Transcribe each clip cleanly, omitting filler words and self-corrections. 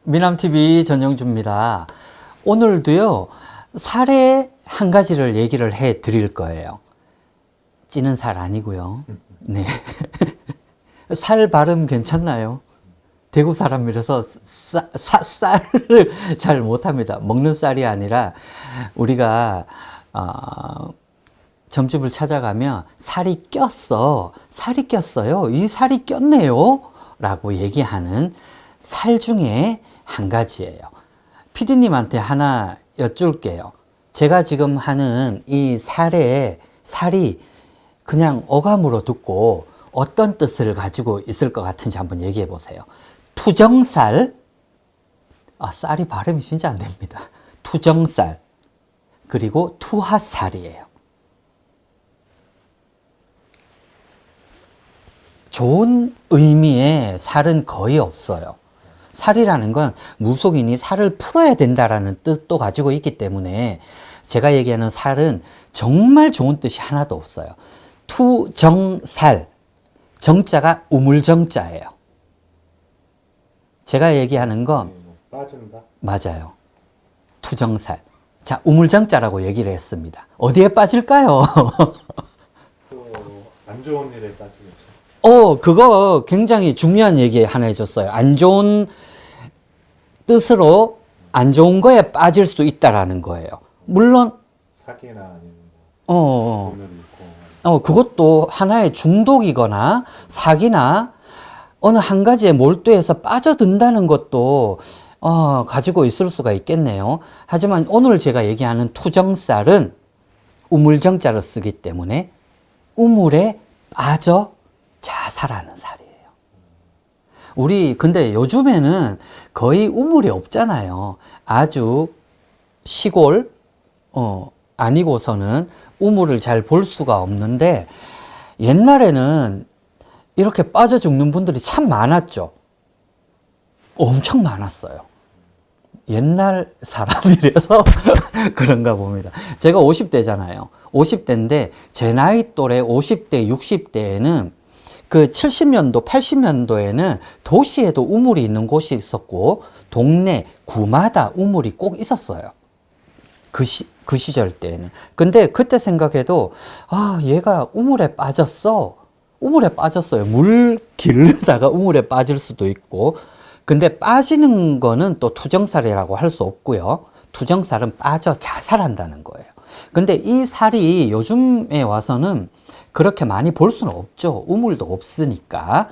미남TV 전영주입니다. 오늘도요, 살의 한 가지를 얘기를 해 드릴 거예요. 찌는 살 아니고요. 네. 살 발음 괜찮나요? 대구 사람이라서 쌀을 잘 못합니다. 먹는 쌀이 아니라 우리가 점집을 찾아가면 살이 꼈어. 살이 꼈어요. 이 살이 꼈네요. 라고 얘기하는 살 중에 한 가지예요. 피디님한테 하나 여쭐게요. 제가 지금 하는 이 살이 그냥 어감으로 듣고 어떤 뜻을 가지고 있을 것 같은지 한번 얘기해 보세요. 투정살, 쌀이 발음이 진짜 안 됩니다. 투정살, 그리고 투핫살이에요. 좋은 의미의 살은 거의 없어요. 살이라는 건 무속인이 살을 풀어야 된다라는 뜻도 가지고 있기 때문에 제가 얘기하는 살은 정말 좋은 뜻이 하나도 없어요. 투정살, 정자가 우물정자예요. 제가 얘기하는 건 빠진다. 맞아요. 투정살. 자, 우물정자라고 얘기를 했습니다. 어디에 빠질까요? 또 안 좋은 일에 빠지겠죠. 그거 굉장히 중요한 얘기 하나 해줬어요. 안 좋은 뜻으로 안 좋은 거에 빠질 수 있다라는 거예요. 물론, 사기나 아니면 돈을 잃고. 그것도 하나의 중독이거나 사기나 어느 한 가지에 몰두해서 빠져든다는 것도 가지고 있을 수가 있겠네요. 하지만 오늘 제가 얘기하는 투정살은 우물정자를 쓰기 때문에 우물에 빠져 자살하는 살이에요. 우리 근데 요즘에는 거의 우물이 없잖아요. 아주 시골 아니고서는 우물을 잘 볼 수가 없는데 옛날에는 이렇게 빠져 죽는 분들이 참 많았죠. 엄청 많았어요. 옛날 사람이라서 그런가 봅니다. 제가 50대잖아요. 50대인데 제 나이 또래 50대, 60대에는 그 70년도, 80년도에는 도시에도 우물이 있는 곳이 있었고 동네, 구마다 우물이 꼭 있었어요. 그 시절 때에는. 근데 그때 생각해도 얘가 우물에 빠졌어. 우물에 빠졌어요. 물 기르다가 우물에 빠질 수도 있고. 근데 빠지는 거는 또 투정살이라고 할 수 없고요. 투정살은 빠져 자살한다는 거예요. 근데 이 살이 요즘에 와서는 그렇게 많이 볼 수는 없죠. 우물도 없으니까.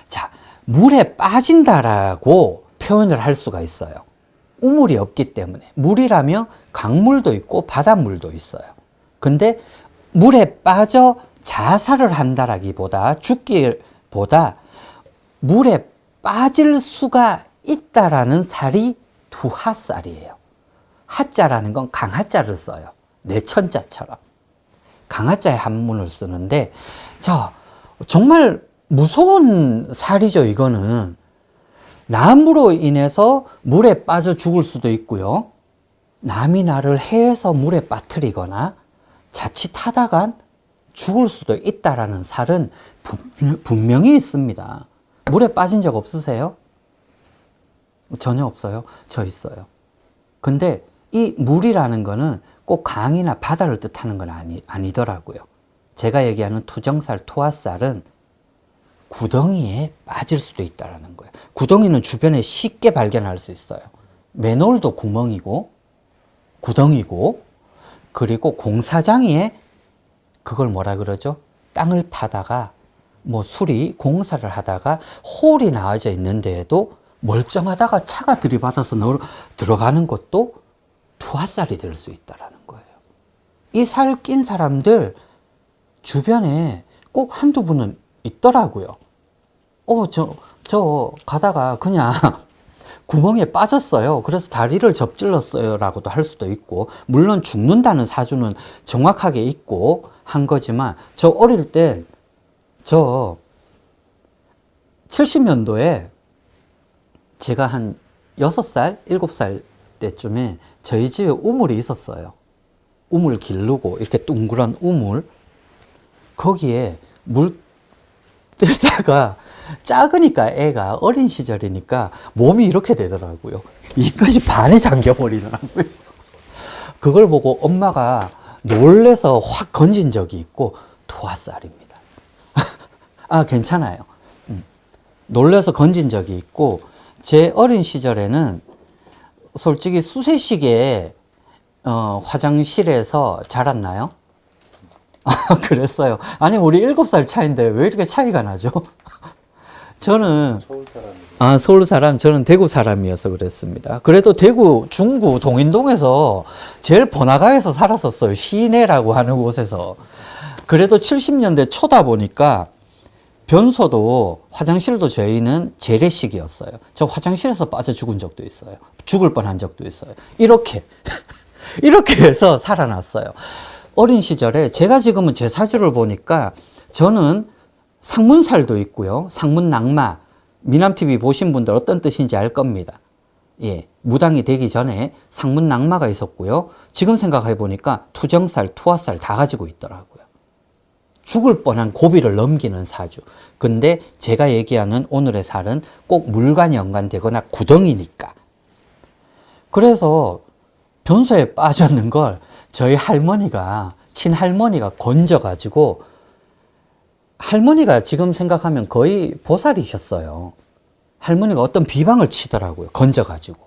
자, 물에 빠진다라고 표현을 할 수가 있어요. 우물이 없기 때문에. 물이라면 강물도 있고 바닷물도 있어요. 근데 물에 빠져 자살을 한다라기보다 죽기보다 물에 빠질 수가 있다라는 살이 투핫살이에요. 하자라는 건 강하자를 써요. 내천자처럼. 강하자의 한문을 쓰는데, 자, 정말 무서운 살이죠, 이거는. 남으로 인해서 물에 빠져 죽을 수도 있고요. 남이 나를 해해서 물에 빠뜨리거나 자칫하다간 죽을 수도 있다라는 살은 분명히 있습니다. 물에 빠진 적 없으세요? 전혀 없어요. 저 있어요. 근데 이 물이라는 거는 꼭 강이나 바다를 뜻하는 건 아니더라고요. 제가 얘기하는 투정살, 투핫살은 구덩이에 빠질 수도 있다는 거예요. 구덩이는 주변에 쉽게 발견할 수 있어요. 맨홀도 구멍이고 구덩이고 그리고 공사장에 그걸 뭐라 그러죠? 땅을 파다가 공사를 하다가 홀이 나와져 있는 데에도 멀쩡하다가 차가 들이받아서 들어가는 것도 투핫살이 될 수 있다는 거예요. 이 살 낀 사람들 주변에 꼭 한두 분은 있더라고요. 저 가다가 그냥 구멍에 빠졌어요. 그래서 다리를 접질렀어요. 라고도 할 수도 있고, 물론 죽는다는 사주는 정확하게 있고 한 거지만, 저 어릴 때, 70년도에 제가 한 6살, 7살 때쯤에 저희 집에 우물이 있었어요. 우물 기르고, 이렇게 둥그런 우물. 거기에 물 뜨다가 작으니까 애가 어린 시절이니까 몸이 이렇게 되더라고요. 이까지 반이 잠겨버리더라고요. 그걸 보고 엄마가 놀래서 확 건진 적이 있고, 토화살입니다. 아, 괜찮아요. 놀래서 건진 적이 있고, 제 어린 시절에는 솔직히 수세식에 화장실에서 자랐나요? 그랬어요. 아니, 우리 7살 차이인데 왜 이렇게 차이가 나죠? 저는 서울 사람이고. 서울 사람, 저는 대구 사람이어서 그랬습니다. 그래도 대구 중구 동인동에서 제일 번화가에서 살았었어요. 시내라고 하는 곳에서. 그래도 70년대 초다 보니까 변소도 화장실도 저희는 재래식이었어요. 저 화장실에서 빠져 죽은 적도 있어요. 죽을 뻔한 적도 있어요. 이렇게 이렇게 해서 살아났어요. 어린 시절에 제가 지금은 제 사주를 보니까 저는 상문살도 있고요. 상문낙마. 미남TV 보신 분들 어떤 뜻인지 알 겁니다. 예, 무당이 되기 전에 상문낙마가 있었고요. 지금 생각해 보니까 투정살, 투화살 다 가지고 있더라고요. 죽을 뻔한 고비를 넘기는 사주. 근데 제가 얘기하는 오늘의 살은 꼭 물과 연관되거나 구덩이니까. 그래서 변소에 빠졌는 걸 저희 할머니가, 친할머니가 건져가지고, 할머니가 지금 생각하면 거의 보살이셨어요. 할머니가 어떤 비방을 치더라고요. 건져가지고.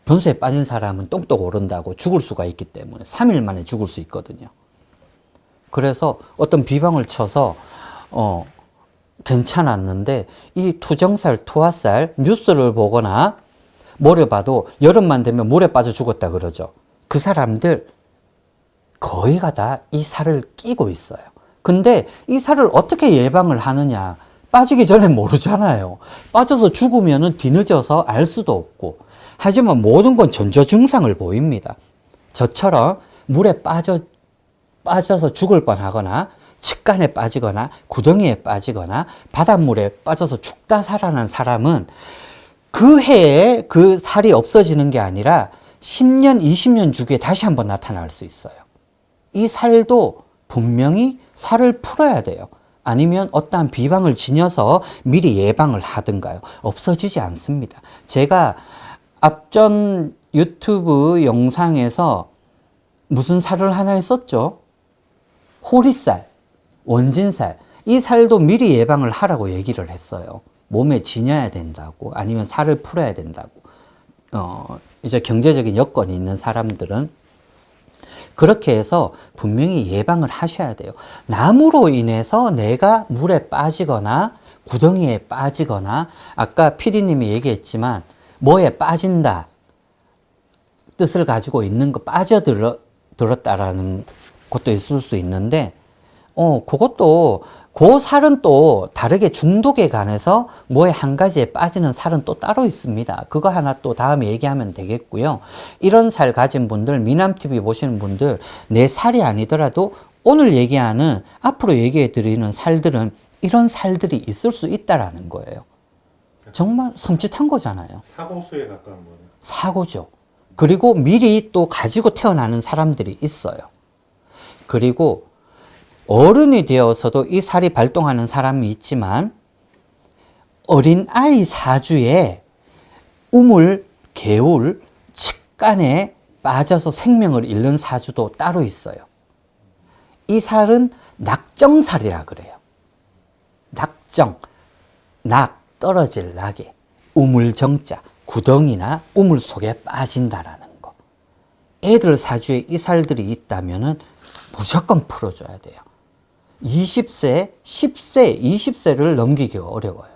변소에 빠진 사람은 똥똑 오른다고 죽을 수가 있기 때문에 3일 만에 죽을 수 있거든요. 그래서 어떤 비방을 쳐서 괜찮았는데, 이 투정살, 투화살 뉴스를 보거나 뭐를 봐도 여름만 되면 물에 빠져 죽었다 그러죠. 그 사람들 거의가 다 이 살을 끼고 있어요. 근데 이 살을 어떻게 예방을 하느냐? 빠지기 전에 모르잖아요. 빠져서 죽으면 뒤늦어서 알 수도 없고. 하지만 모든 건 전조 증상을 보입니다. 저처럼 물에 빠져서 죽을 뻔하거나 칡간에 빠지거나 구덩이에 빠지거나 바닷물에 빠져서 죽다 살아난 사람은 그 해에 그 살이 없어지는 게 아니라 10년, 20년 주기에 다시 한번 나타날 수 있어요. 이 살도 분명히 살을 풀어야 돼요. 아니면 어떠한 비방을 지녀서 미리 예방을 하든가요. 없어지지 않습니다. 제가 앞전 유튜브 영상에서 무슨 살을 하나 했었죠? 호리살, 원진살. 이 살도 미리 예방을 하라고 얘기를 했어요. 몸에 지녀야 된다고, 아니면 살을 풀어야 된다고. 이제 경제적인 여건이 있는 사람들은 그렇게 해서 분명히 예방을 하셔야 돼요. 나무로 인해서 내가 물에 빠지거나 구덩이에 빠지거나, 아까 PD님이 얘기했지만 뭐에 빠진다 뜻을 가지고 있는 거, 빠져들었다라는 것도 있을 수 있는데, 그것도, 그 살은 또 다르게 중독에 관해서 뭐에 한 가지에 빠지는 살은 또 따로 있습니다. 그거 하나 또 다음에 얘기하면 되겠고요. 이런 살 가진 분들, 미남TV 보시는 분들, 내 살이 아니더라도 오늘 얘기하는, 앞으로 얘기해 드리는 살들은 이런 살들이 있을 수 있다라는 거예요. 정말 섬찟한 거잖아요. 사고수에 가까운 거예요. 사고죠. 그리고 미리 또 가지고 태어나는 사람들이 있어요. 그리고 어른이 되어서도 이 살이 발동하는 사람이 있지만, 어린 아이 사주에 우물, 개울, 칡간에 빠져서 생명을 잃는 사주도 따로 있어요. 이 살은 낙정살이라 그래요. 낙정, 낙, 떨어질 낙에, 우물정자, 구덩이나 우물 속에 빠진다라는 거. 애들 사주에 이 살들이 있다면은 무조건 풀어줘야 돼요. 20세, 10세, 20세를 넘기기가 어려워요.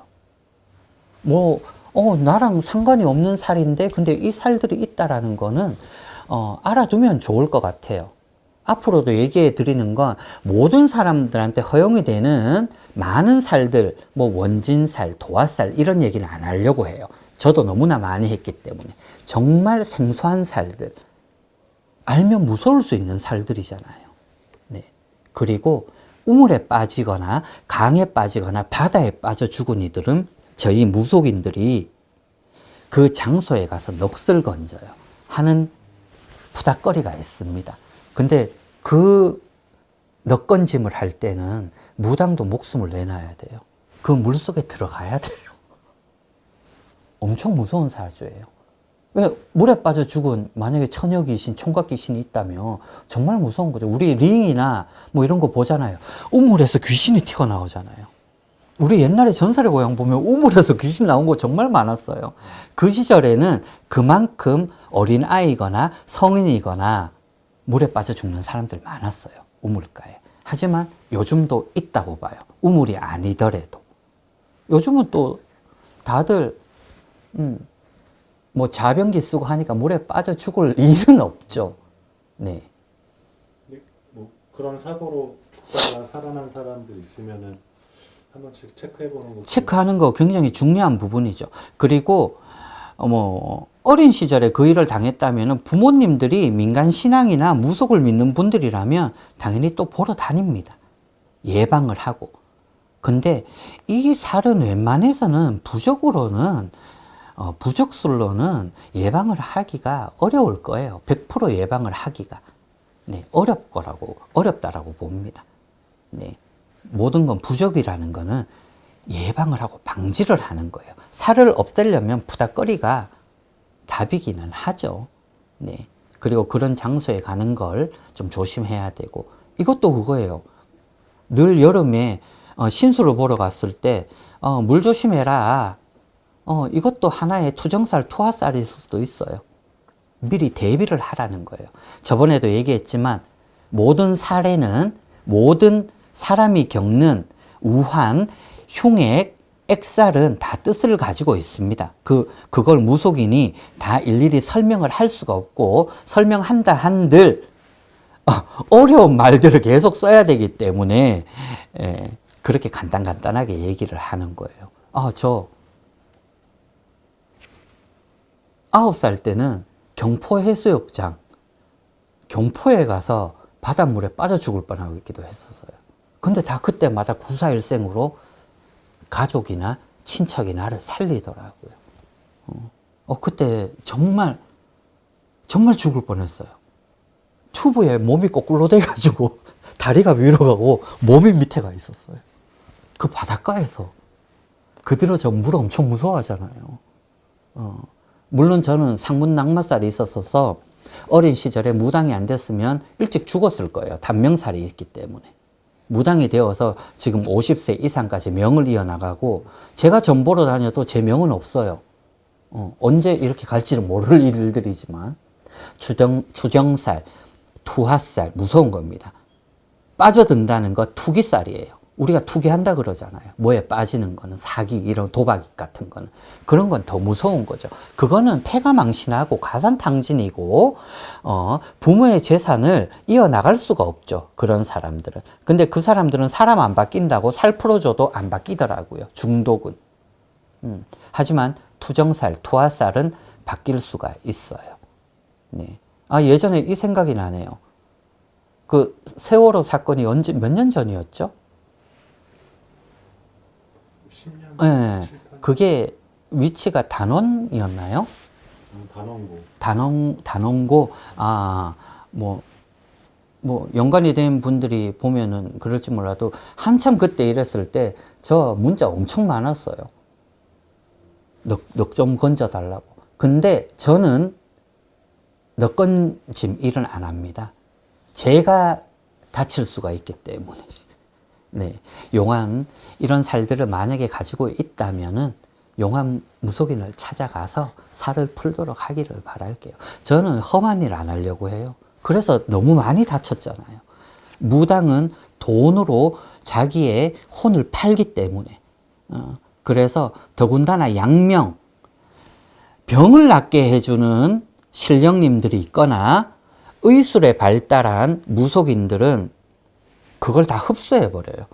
나랑 상관이 없는 살인데, 근데 이 살들이 있다라는 거는, 알아두면 좋을 것 같아요. 앞으로도 얘기해 드리는 건 모든 사람들한테 허용이 되는 많은 살들, 원진살, 도화살, 이런 얘기는 안 하려고 해요. 저도 너무나 많이 했기 때문에. 정말 생소한 살들. 알면 무서울 수 있는 살들이잖아요. 네. 그리고 우물에 빠지거나 강에 빠지거나 바다에 빠져 죽은 이들은 저희 무속인들이 그 장소에 가서 넋을 건져요 하는 푸닥거리가 있습니다. 근데 그 넋건짐을 할 때는 무당도 목숨을 내놔야 돼요. 그 물속에 들어가야 돼요. 엄청 무서운 사주예요. 왜 물에 빠져 죽은 만약에 처녀 귀신, 총각 귀신이 있다면 정말 무서운 거죠. 우리 링이나 뭐 이런 거 보잖아요. 우물에서 귀신이 튀어나오잖아요. 우리 옛날에 전설의 고향 보면 우물에서 귀신 나온 거 정말 많았어요. 그 시절에는 그만큼 어린 아이거나 성인이거나 물에 빠져 죽는 사람들 많았어요. 우물가에. 하지만 요즘도 있다고 봐요. 우물이 아니더라도. 요즘은 또 다들 뭐 자변기 쓰고 하니까 물에 빠져 죽을 일은 없죠. 네. 뭐 그런 사고로 죽다가 살아난 사람들 있으면은 한번 체크해보는 거. 체크하는 거 굉장히 중요한 부분이죠. 그리고 뭐 어린 시절에 그 일을 당했다면 부모님들이 민간 신앙이나 무속을 믿는 분들이라면 당연히 또 보러 다닙니다. 예방을 하고. 근데 이 살은 웬만해서는 부적술로는 예방을 하기가 어려울 거예요. 100% 예방을 하기가. 네, 어렵다라고 봅니다. 네. 모든 건 부적이라는 거는 예방을 하고 방지를 하는 거예요. 살을 없애려면 푸닥거리가 답이기는 하죠. 네. 그리고 그런 장소에 가는 걸 좀 조심해야 되고, 이것도 그거예요. 늘 여름에 신수를 보러 갔을 때 물 조심해라. 이것도 하나의 투정살, 투하살일 수도 있어요. 미리 대비를 하라는 거예요. 저번에도 얘기했지만 모든 사례는 모든 사람이 겪는 우환, 흉액, 액살은 다 뜻을 가지고 있습니다. 그걸 무속인이 다 일일이 설명을 할 수가 없고, 설명한다 한들 어려운 말들을 계속 써야 되기 때문에 그렇게 간단하게 얘기를 하는 거예요. 저 9살 때는 경포해수욕장, 경포에 가서 바닷물에 빠져 죽을 뻔하기도 했었어요. 근데 다 그때마다 구사일생으로 가족이나 친척이 나를 살리더라고요. 그때 정말 죽을 뻔했어요. 튜브에 몸이 거꾸로 돼가지고 다리가 위로 가고 몸이 밑에 가 있었어요. 그 바닷가에서. 그대로 저 물 엄청 무서워하잖아요. 물론 저는 상문 낙마살이 있었어서 어린 시절에 무당이 안 됐으면 일찍 죽었을 거예요. 단명살이 있기 때문에. 무당이 되어서 지금 50세 이상까지 명을 이어나가고, 제가 점 보러 다녀도 제 명은 없어요. 언제 이렇게 갈지는 모를 일들이지만, 투정살, 투하살, 무서운 겁니다. 빠져든다는 거 투기살이에요. 우리가 투기한다 그러잖아요. 뭐에 빠지는 거는 사기, 이런 도박 같은 거는. 그런 건 더 무서운 거죠. 그거는 패가망신하고 가산탕진이고, 부모의 재산을 이어나갈 수가 없죠. 그런 사람들은. 근데 그 사람들은 사람 안 바뀐다고 살 풀어줘도 안 바뀌더라고요. 중독은. 하지만 투정살, 투하살은 바뀔 수가 있어요. 네. 예전에 이 생각이 나네요. 그 세월호 사건이 몇 년 전이었죠? 10년? 네. 그게 위치가 단원이었나요? 단원고. 단원고. 연관이 된 분들이 보면은 그럴지 몰라도 한참 그때 이랬을 때 저 문자 엄청 많았어요. 넉 좀 건져달라고. 근데 저는 넉 건짐 일은 안 합니다. 제가 다칠 수가 있기 때문에. 네. 용한 이런 살들을 만약에 가지고 있다면은 용한 무속인을 찾아가서 살을 풀도록 하기를 바랄게요. 저는 험한 일 안 하려고 해요. 그래서 너무 많이 다쳤잖아요. 무당은 돈으로 자기의 혼을 팔기 때문에. 그래서 더군다나 양명, 병을 낫게 해주는 신령님들이 있거나 의술에 발달한 무속인들은 그걸 다 흡수해버려요.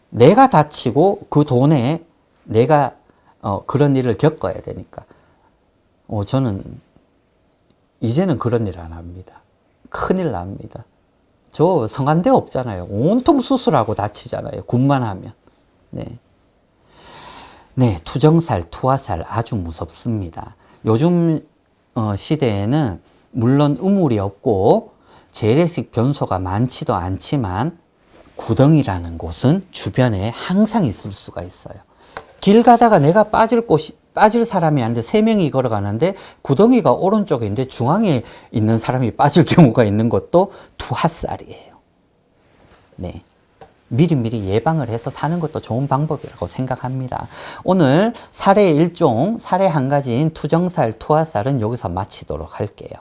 내가 다치고 그 돈에 내가 그런 일을 겪어야 되니까. 저는 이제는 그런 일 안 합니다. 큰일 납니다. 저 성한데 없잖아요. 온통 수술하고 다치잖아요. 군만 하면. 네. 네, 투정살, 투하살 아주 무섭습니다. 요즘 시대에는 물론 우물이 없고 재래식 변소가 많지도 않지만 구덩이라는 곳은 주변에 항상 있을 수가 있어요. 길 가다가 내가 빠질 사람이 아닌데 세 명이 걸어가는데 구덩이가 오른쪽에 있는데 중앙에 있는 사람이 빠질 경우가 있는 것도 투하살이에요. 네. 미리미리 예방을 해서 사는 것도 좋은 방법이라고 생각합니다. 오늘 살해의 일종, 살해 한 가지인 투정살, 투하살은 여기서 마치도록 할게요.